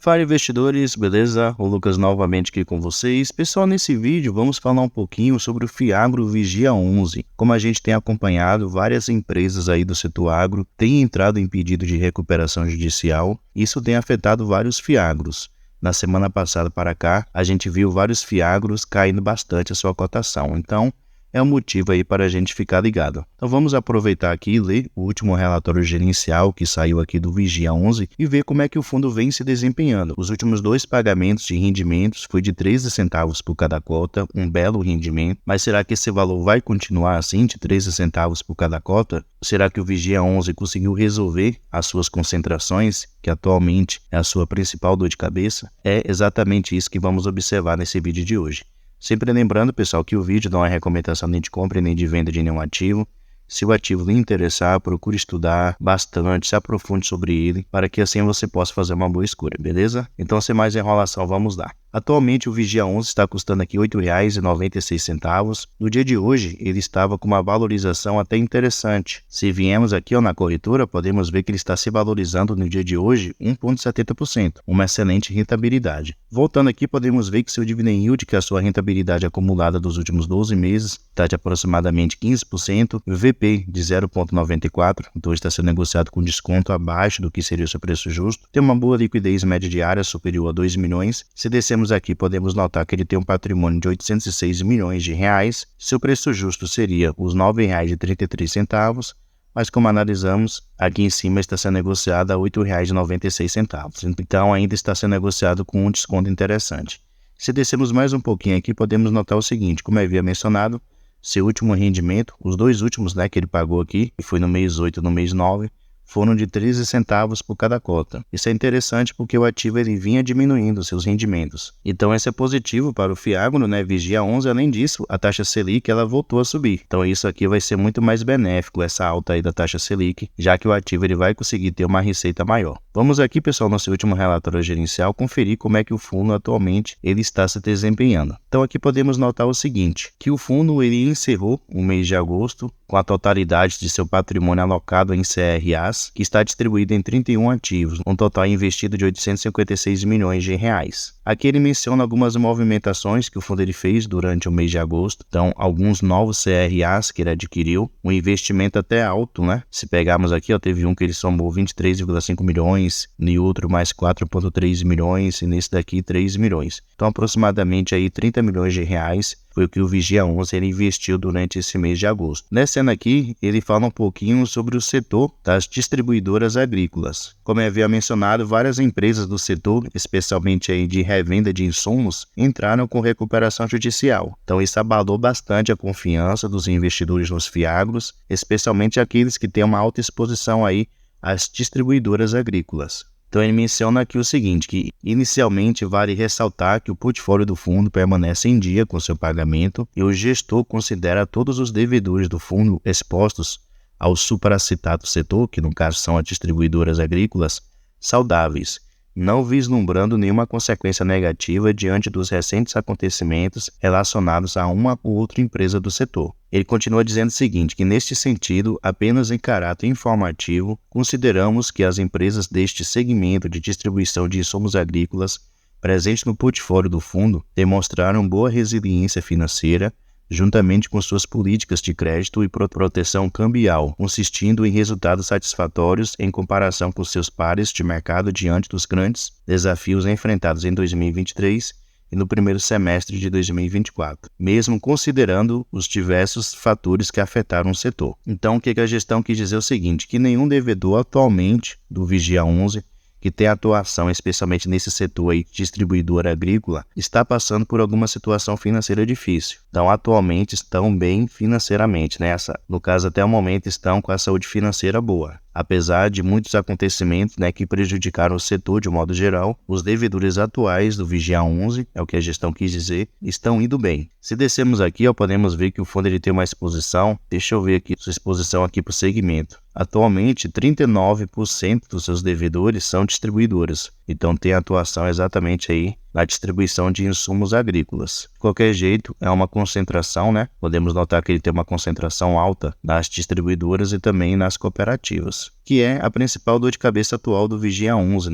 Fala investidores, beleza? O Lucas novamente aqui com vocês. Pessoal, nesse vídeo vamos falar um pouquinho sobre o Fiagro Vigia 11. Como a gente tem acompanhado, várias empresas aí do setor agro têm entrado em pedido de recuperação judicial. Isso tem afetado vários Fiagros. Na semana passada para cá, a gente viu vários Fiagros caindo bastante a sua cotação. Então, é um motivo aí para a gente ficar ligado. Então vamos aproveitar aqui e ler o último relatório gerencial que saiu aqui do Vigia 11 e ver como é que o fundo vem se desempenhando. Os últimos dois pagamentos de rendimentos foi de 13 centavos por cada cota, um belo rendimento, mas será que esse valor vai continuar assim, de 13 centavos por cada cota? Será que o Vigia 11 conseguiu resolver as suas concentrações, que atualmente é a sua principal dor de cabeça? É exatamente isso que vamos observar nesse vídeo de hoje. Sempre lembrando, pessoal, que o vídeo não é recomendação nem de compra nem de venda de nenhum ativo. Se o ativo lhe interessar, procure estudar bastante, se aprofunde sobre ele, para que assim você possa fazer uma boa escolha, beleza? Então, sem mais enrolação, vamos lá. Atualmente, o Vigia 11 está custando aqui R$ 8,96. No dia de hoje, ele estava com uma valorização até interessante. Se viemos aqui na corretora, podemos ver que ele está se valorizando no dia de hoje 1,70%, uma excelente rentabilidade. Voltando aqui, podemos ver que seu dividend yield, que é a sua rentabilidade acumulada dos últimos 12 meses, está de aproximadamente 15%, VP de 0,94, então está sendo negociado com desconto abaixo do que seria o seu preço justo, tem uma boa liquidez média diária superior a 2 milhões. Se descermos aqui, podemos notar que ele tem um patrimônio de 806 milhões de reais. Seu preço justo seria os R$ 9,33, mas como analisamos, aqui em cima está sendo negociado a R$ 8,96. Então ainda está sendo negociado com um desconto interessante. Se descermos mais um pouquinho aqui, podemos notar o seguinte, como eu havia mencionado, seu último rendimento, os dois últimos que ele pagou aqui, que foi no mês 8 e no mês 9, foram de 13 centavos por cada cota. Isso é interessante porque o ativo ele vinha diminuindo seus rendimentos. Então isso é positivo para o Fiagro, Vigia 11. Além disso, a taxa Selic ela voltou a subir. Então isso aqui vai ser muito mais benéfico, essa alta aí da taxa Selic, já que o ativo ele vai conseguir ter uma receita maior. Vamos aqui, pessoal, no seu último relatório gerencial, conferir como é que o fundo atualmente ele está se desempenhando. Então aqui podemos notar o seguinte, que o fundo ele encerrou o mês de agosto com a totalidade de seu patrimônio alocado em CRAs, que está distribuído em 31 ativos, um total investido de 856 milhões de reais. Aqui ele menciona algumas movimentações que o fundo ele fez durante o mês de agosto, então alguns novos CRAs que ele adquiriu, um investimento até alto, Se pegarmos aqui, teve um que ele somou 23,5 milhões, e outro mais 4,3 milhões, e nesse daqui 3 milhões. Então aproximadamente aí 30 milhões de reais foi o que o Vigia 11 ele investiu durante esse mês de agosto. Nessa cena aqui, ele fala um pouquinho sobre o setor das distribuidoras agrícolas. Como eu havia mencionado, várias empresas do setor, especialmente aí de revenda de insumos, entraram com recuperação judicial. Então isso abalou bastante a confiança dos investidores nos Fiagros, especialmente aqueles que têm uma alta exposição aí às distribuidoras agrícolas. Então ele menciona aqui o seguinte, que inicialmente vale ressaltar que o portfólio do fundo permanece em dia com seu pagamento e o gestor considera todos os devedores do fundo expostos ao supracitado setor, que no caso são as distribuidoras agrícolas, saudáveis, não vislumbrando nenhuma consequência negativa diante dos recentes acontecimentos relacionados a uma ou outra empresa do setor. Ele continua dizendo o seguinte, que neste sentido, apenas em caráter informativo, consideramos que as empresas deste segmento de distribuição de insumos agrícolas presentes no portfólio do fundo demonstraram boa resiliência financeira, juntamente com suas políticas de crédito e proteção cambial, consistindo em resultados satisfatórios em comparação com seus pares de mercado diante dos grandes desafios enfrentados em 2023 e no primeiro semestre de 2024, mesmo considerando os diversos fatores que afetaram o setor. Então, o que a gestão quis dizer é o seguinte, que nenhum devedor atualmente do Vigia 11 que tem atuação especialmente nesse setor aí, distribuidora agrícola, está passando por alguma situação financeira difícil. Então, atualmente estão bem financeiramente, no caso, até o momento estão com a saúde financeira boa. Apesar de muitos acontecimentos que prejudicaram o setor de um modo geral, os devedores atuais do Vigia 11, é o que a gestão quis dizer, estão indo bem. Se descermos aqui, podemos ver que o fundo ele tem uma exposição, deixa eu ver aqui sua exposição aqui para o segmento. Atualmente, 39% dos seus devedores são distribuidoras, então tem atuação exatamente aí na distribuição de insumos agrícolas. De qualquer jeito, é uma concentração, Podemos notar que ele tem uma concentração alta nas distribuidoras e também nas cooperativas, que é a principal dor de cabeça atual do Vigia 11,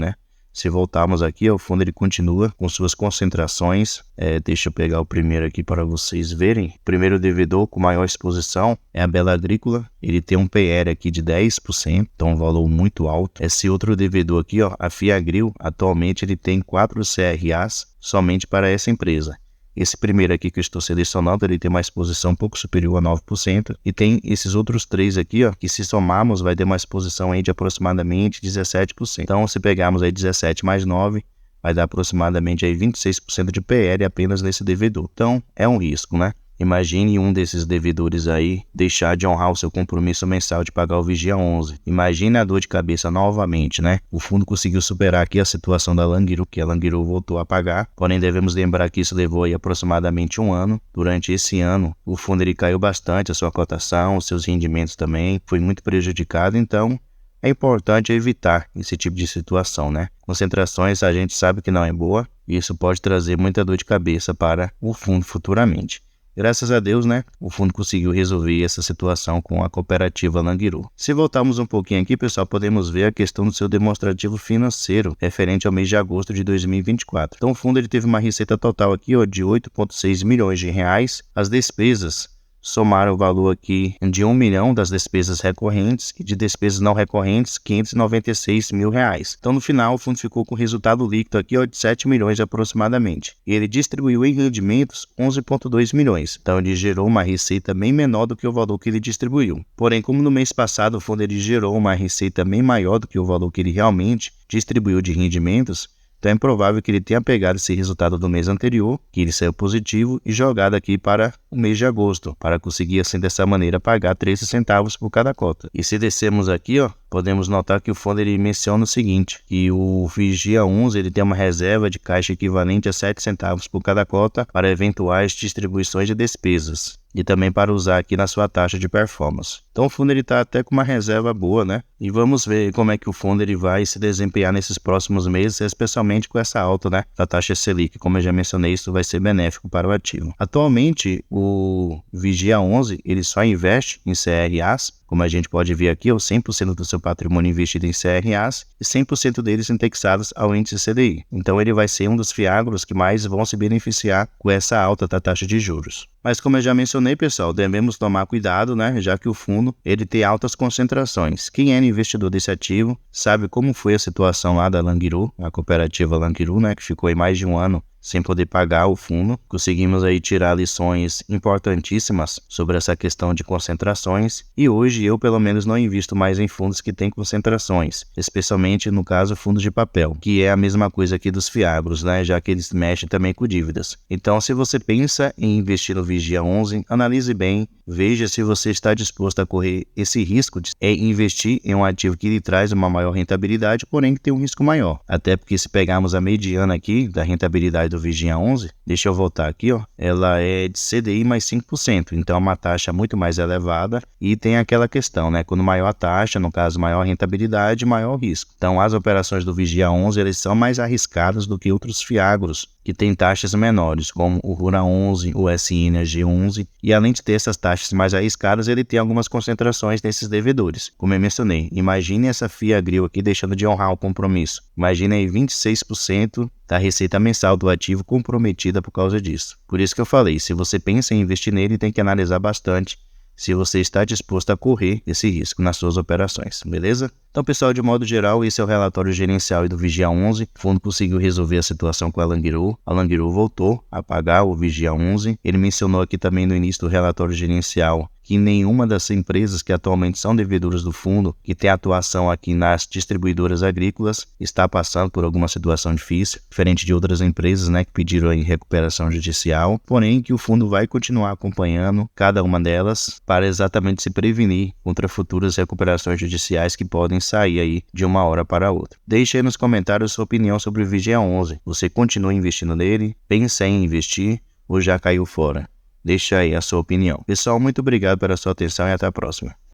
Se voltarmos aqui, o fundo ele continua com suas concentrações. Deixa eu pegar o primeiro aqui para vocês verem. O primeiro devedor com maior exposição é a Bela Agrícola. Ele tem um PR aqui de 10%, então um valor muito alto. Esse outro devedor aqui, a Fiagril, atualmente ele tem 4 CRAs somente para essa empresa. Esse primeiro aqui que eu estou selecionando, ele tem uma exposição um pouco superior a 9%. E tem esses outros 3 aqui, que se somarmos vai ter uma exposição aí de aproximadamente 17%. Então, se pegarmos aí 17 mais 9, vai dar aproximadamente aí 26% de PR apenas nesse devedor. Então, é um risco, né? Imagine um desses devedores aí deixar de honrar o seu compromisso mensal de pagar o Vigia 11. Imagine a dor de cabeça novamente, né? O fundo conseguiu superar aqui a situação da Languiru, que a Languiru voltou a pagar. Porém, devemos lembrar que isso levou aí aproximadamente 1 ano. Durante esse ano, o fundo ele caiu bastante, a sua cotação, os seus rendimentos também, foi muito prejudicado. Então, é importante evitar esse tipo de situação, né? Concentrações a gente sabe que não é boa e isso pode trazer muita dor de cabeça para o fundo futuramente. Graças a Deus, né, o fundo conseguiu resolver essa situação com a cooperativa Languiru. Se voltarmos um pouquinho aqui, pessoal, podemos ver a questão do seu demonstrativo financeiro referente ao mês de agosto de 2024. Então, o fundo ele teve uma receita total aqui de 8,6 milhões de reais. As despesas somaram o valor aqui de 1 milhão das despesas recorrentes e de despesas não recorrentes, 596 mil reais. Então, no final, o fundo ficou com resultado líquido aqui de 7 milhões aproximadamente. E ele distribuiu em rendimentos 11,2 milhões. Então, ele gerou uma receita bem menor do que o valor que ele distribuiu. Porém, como no mês passado o fundo ele gerou uma receita bem maior do que o valor que ele realmente distribuiu de rendimentos, então é provável que ele tenha pegado esse resultado do mês anterior, que ele saiu positivo, e jogado aqui para o mês de agosto, para conseguir assim dessa maneira pagar 13 centavos por cada cota. E se descermos aqui, podemos notar que o fundo ele menciona o seguinte, que o Vigia 11 ele tem uma reserva de caixa equivalente a 7 centavos por cada cota para eventuais distribuições de despesas e também para usar aqui na sua taxa de performance. Então o fundo ele está até com uma reserva boa, né? E vamos ver como é que o fundo ele vai se desempenhar nesses próximos meses, especialmente com essa alta, né, da taxa Selic. Como eu já mencionei, isso vai ser benéfico para o ativo. Atualmente, o Vigia 11 ele só investe em CRAs. Como a gente pode ver aqui, 100% do seu patrimônio investido em CRAs e 100% deles indexados ao índice CDI. Então ele vai ser um dos fiagros que mais vão se beneficiar com essa alta da taxa de juros. Mas como eu já mencionei, pessoal, devemos tomar cuidado, né, já que o fundo ele tem altas concentrações. Quem é investidor desse ativo sabe como foi a situação lá da Languiru, a cooperativa Languiru, né, que ficou aí mais de 1 ano sem poder pagar o fundo. Conseguimos aí tirar lições importantíssimas sobre essa questão de concentrações e hoje eu pelo menos não invisto mais em fundos que têm concentrações, especialmente no caso fundos de papel, que é a mesma coisa aqui dos fiagros, né, já que eles mexem também com dívidas. Então se você pensa em investir no Vigia 11, analise bem, veja se você está disposto a correr esse risco de investir em um ativo que lhe traz uma maior rentabilidade, porém que tem um risco maior. Até porque se pegarmos a mediana aqui da rentabilidade do Vigia 11, deixa eu voltar aqui, ela é de CDI mais 5%, então é uma taxa muito mais elevada e tem aquela questão, né, quando maior a taxa, no caso maior rentabilidade, maior risco. Então as operações do Vigia 11, eles são mais arriscadas do que outros fiagros, que tem taxas menores, como o Rura 11, o SN G11, e além de ter essas taxas mais arriscadas, ele tem algumas concentrações nesses devedores. Como eu mencionei, imagine essa Fiagril aqui deixando de honrar o compromisso. Imagine aí 26% da receita mensal do ativo comprometida por causa disso. Por isso que eu falei, se você pensa em investir nele, tem que analisar bastante se você está disposto a correr esse risco nas suas operações, beleza? Então, pessoal, de modo geral, esse é o relatório gerencial do Vigia 11. O fundo conseguiu resolver a situação com a Languiru. A Languiru voltou a pagar o Vigia 11. Ele mencionou aqui também no início do relatório gerencial que nenhuma das empresas que atualmente são devedoras do fundo, que tem atuação aqui nas distribuidoras agrícolas, está passando por alguma situação difícil, diferente de outras empresas, né, que pediram aí recuperação judicial, porém que o fundo vai continuar acompanhando cada uma delas para exatamente se prevenir contra futuras recuperações judiciais que podem sair aí de uma hora para outra. Deixe aí nos comentários sua opinião sobre o Vigia 11. Você continua investindo nele? Pensa em investir ou já caiu fora? Deixa aí a sua opinião. Pessoal, muito obrigado pela sua atenção e até a próxima.